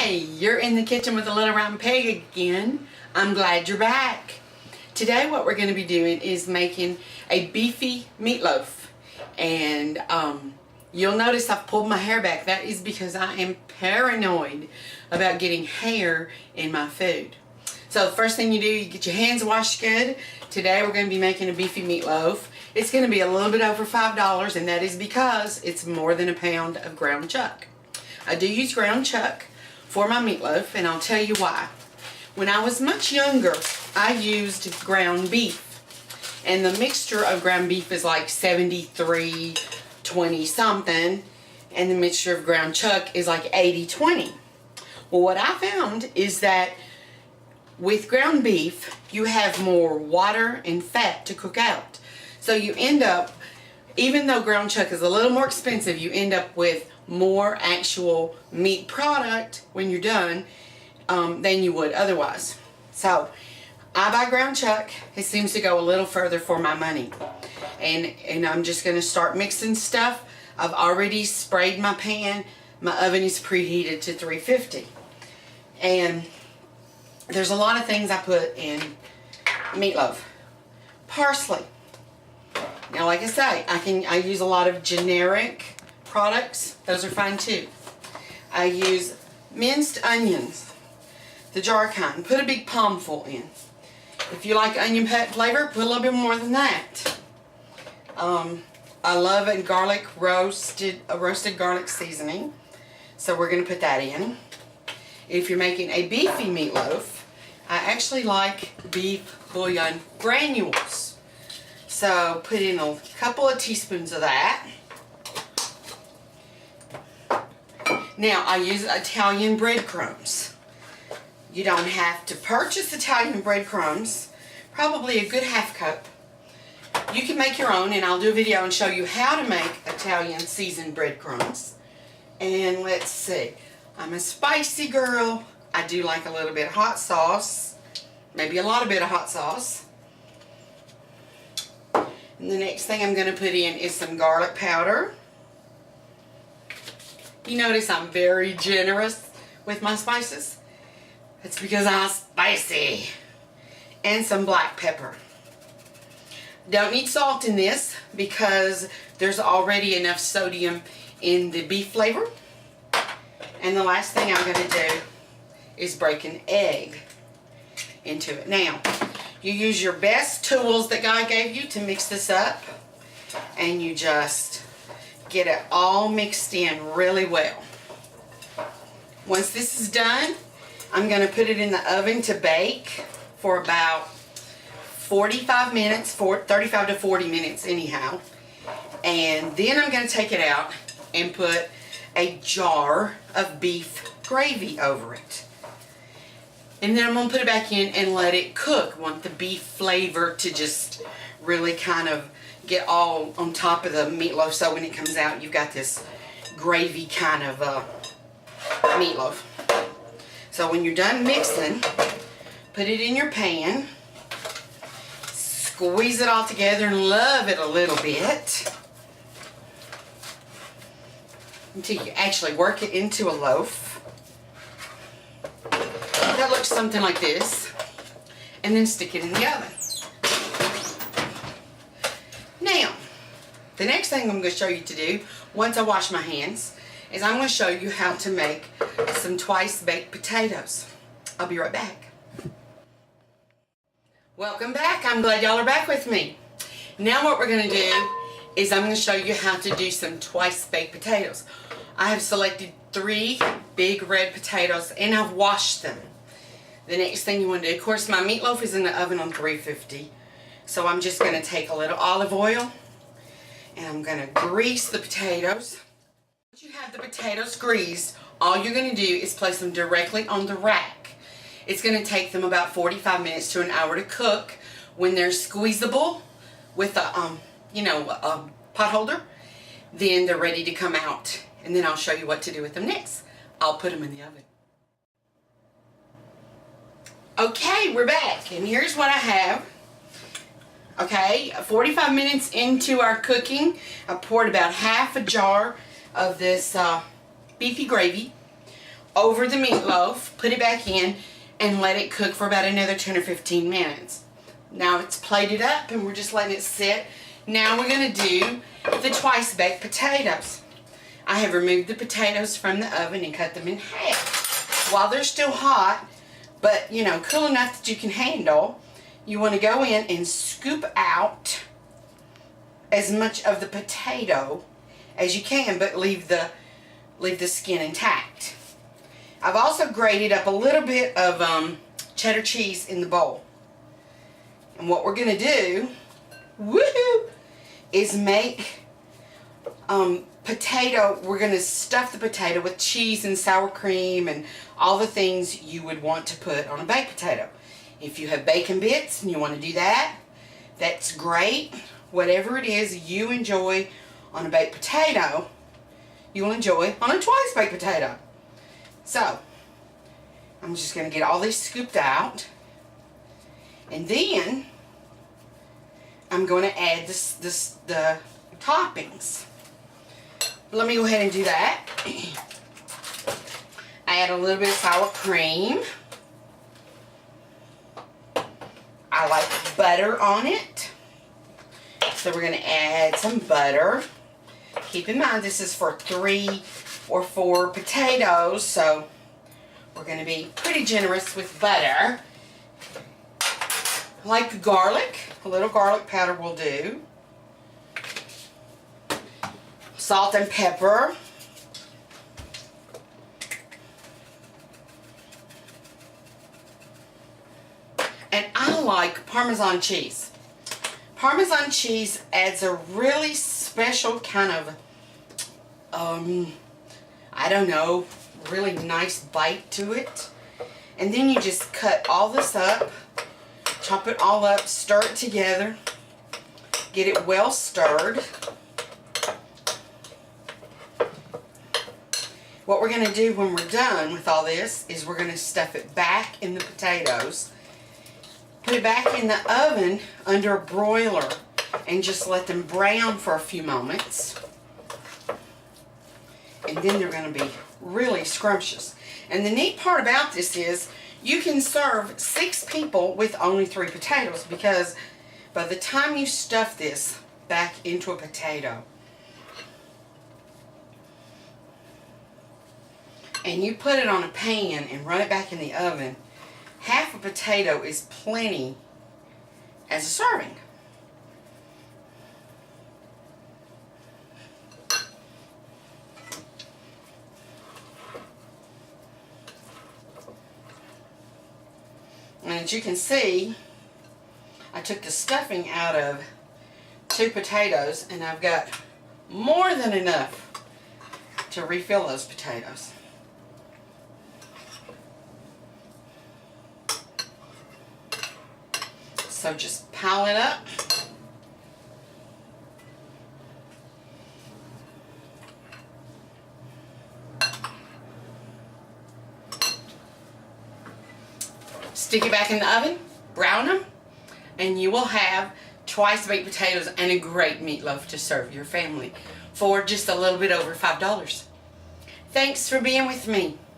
Hey, you're in the kitchen with a little round peg again. I'm glad you're back. Today what we're going to be doing is making a beefy meatloaf. And you'll notice I've pulled my hair back. That is because I am paranoid about getting hair in my food. So the first thing you do, you get your hands washed good. Today we're going to be making a beefy meatloaf. It's going to be a little bit over $5, and that is because it's more than a pound of ground chuck. I do use ground chuck for my meatloaf, and I'll tell you why. When I was much younger, I used ground beef, and the mixture of ground beef is like 73, 20 something, and the mixture of ground chuck is like 80, 20. Well, what I found is that with ground beef, you have more water and fat to cook out. So you end up, even though ground chuck is a little more expensive, you end up with more actual meat product when you're done than you would otherwise. So I buy ground chuck. It seems to go a little further for my money. And I'm just going to start mixing stuff. I've already sprayed my pan. My oven is preheated to 350. And there's a lot of things I put in meatloaf. Parsley. Now, like I say, I use a lot of generic products. Those are fine too. I use minced onions, the jar kind. Put a big palmful in. If you like onion flavor, put a little bit more than that. I love a roasted garlic seasoning, so we're going to put that in. If you're making a beefy meatloaf, I actually like beef bouillon granules. So put in a couple of teaspoons of that. Now I use Italian breadcrumbs. You don't have to purchase Italian breadcrumbs. Probably a good half cup. You can make your own, and I'll do a video and show you how to make Italian seasoned breadcrumbs. And let's see. I'm a spicy girl. I do like a little bit of hot sauce. Maybe a lot of hot sauce. And the next thing I'm going to put in is some garlic powder. You notice I'm very generous with my spices. That's because I'm spicy. And some black pepper. Don't need salt in this because there's already enough sodium in the beef flavor. And the last thing I'm going to do is break an egg into it. Now, you use your best tools that God gave you to mix this up, and you just get it all mixed in really well. Once this is done, I'm going to put it in the oven to bake for about 45 minutes, 35 to 40 minutes anyhow. And then I'm going to take it out and put a jar of beef gravy over it. And then I'm going to put it back in and let it cook. I want the beef flavor to just really kind of get all on top of the meatloaf, so when it comes out you've got this gravy kind of meatloaf. So when you're done mixing, put it in your pan, squeeze it all together and love it a little bit until you actually work it into a loaf. That looks something like this, and then stick it in the oven. Now, the next thing I'm going to show you to do, once I wash my hands, is I'm going to show you how to make some twice baked potatoes. I'll be right back. Welcome back. I'm glad y'all are back with me. Now what we're going to do is I'm going to show you how to do some twice baked potatoes. I have selected 3 big red potatoes, and I've washed them. The next thing you want to do, of course my meatloaf is in the oven on 350, so I'm just going to take a little olive oil and I'm going to grease the potatoes. Once you have the potatoes greased, all you're going to do is place them directly on the rack. It's going to take them about 45 minutes to an hour to cook. When they're squeezable with a pot holder, then they're ready to come out, and then I'll show you what to do with them next. I'll put them in the oven. Okay, we're back, and here's what I have. Okay, 45 minutes into our cooking, I poured about half a jar of this beefy gravy over the meatloaf, put it back in, and let it cook for about another 10 or 15 minutes. Now it's plated up and we're just letting it sit. Now we're going to do the twice baked potatoes. I have removed the potatoes from the oven and cut them in half. While they're still hot, but you know, cool enough that you can handle, you want to go in and scoop out as much of the potato as you can, but leave the skin intact. I've also grated up a little bit of cheddar cheese in the bowl. And what we're going to do, woohoo, is make potato. We're going to stuff the potato with cheese and sour cream and all the things you would want to put on a baked potato. If you have bacon bits and you want to do that, that's great. Whatever it is you enjoy on a baked potato, you will enjoy on a twice baked potato. So, I'm just going to get all these scooped out. And then, I'm going to add the toppings. Let me go ahead and do that. Add a little bit of sour cream. I like butter on it. So we're going to add some butter. Keep in mind this is for 3 or 4 potatoes, so we're going to be pretty generous with butter. I like garlic. A little garlic powder will do. Salt and pepper. And I like Parmesan cheese. Parmesan cheese adds a really special kind of, I don't know, really nice bite to it. And then you just cut all this up, chop it all up, stir it together, get it well stirred. What we're going to do when we're done with all this is we're going to stuff it back in the potatoes, put it back in the oven under a broiler, and just let them brown for a few moments. And then they're going to be really scrumptious. And the neat part about this is you can serve 6 people with only 3 potatoes, because by the time you stuff this back into a potato and you put it on a pan and run it back in the oven, half a potato is plenty as a serving. And as you can see, I took the stuffing out of 2 potatoes, and I've got more than enough to refill those potatoes. So just pile it up. Stick it back in the oven, brown them, and you will have twice baked potatoes and a great meatloaf to serve your family for just a little bit over $5. Thanks for being with me.